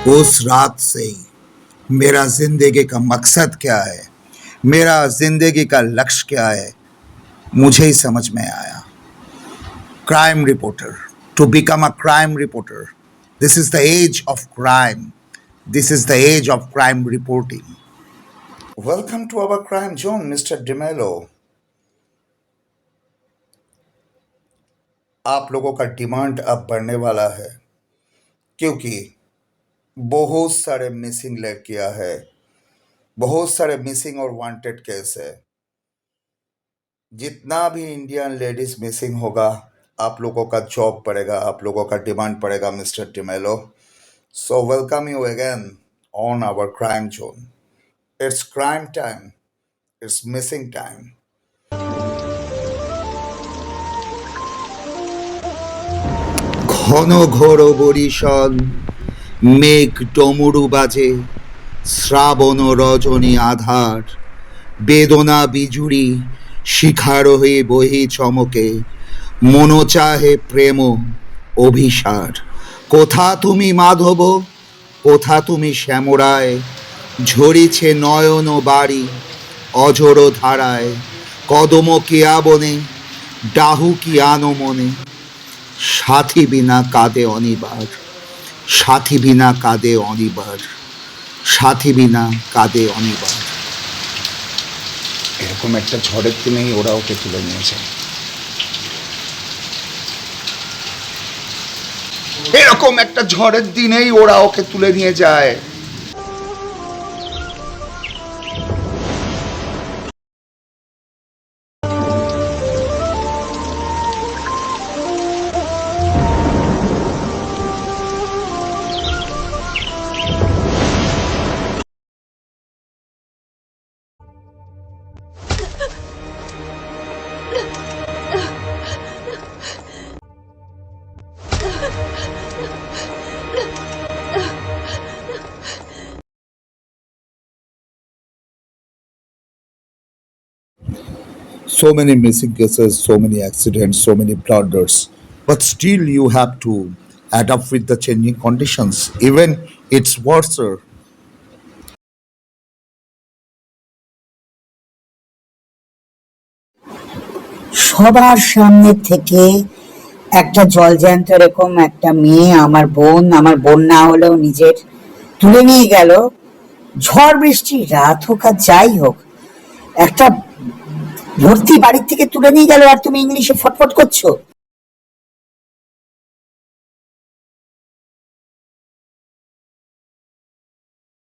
उस रात से ही मेरा जिंदगी का मकसद क्या है, मेरा जिंदगी का लक्ष्य क्या है, मुझे ही समझ में आया। Crime reporter, to become a crime reporter, this is the age of crime, this is the age of crime reporting. Welcome to our crime zone mister D'Mello. आप लोगों का डिमांड अब बढ़ने वाला है क्योंकि बहुत सारे मिसिंग लड़कियां है, बहुत सारे मिसिंग और वांटेड केस है। जितना भी इंडियन लेडीज मिसिंग होगा, आप लोगों का जॉब पड़ेगा, आप लोगों का डिमांड पड़ेगा mister D'Mello. So welcome you again on our crime zone. It's crime time, it's missing time. ঘন ঘোর বরিশন, মেঘ ডমরু বাজে, শ্রাবণ রজনী আধার, বেদনা বিজুড়ি শিখার হয়ে বহি চমকে, মন চাহে প্রেম অভিসার। কোথা তুমি মাধব, কোথা তুমি শ্যামরায়, ঝরিছে নয়ন বাড়ি অজর ধারায়, কদম কিয়া বনে ডাহু কি আনো মনে, সাথী বিনা কাঁদে অনিবার, সাথী বিনা কাঁদে অনিবার, সাথী বিনা কাঁদে অনিবার। এরকম একটা ঝড়ের দিনেই ওরা ওকে তুলে নিয়েছে। এরকম একটা ঝড়ের দিনেই ওরা ওকে তুলে নিয়ে যায়। So many missing cases, so many accidents, so many blunders, but still you have to adapt with the changing conditions. Even it's worse. সবার সামনে থেকে একটা জলজ্যান্ত এরকম একটা মেয়ে, আমার বোন না হলেও নিজের, তুলে নিয়ে গেল। ঝড় বৃষ্টি রাত হোক আর যাই হোক, একটা ভর্তি বাড়ির থেকে তুলে নিয়ে গেল, আর তুমি ইংলিশে ফটফট করছো।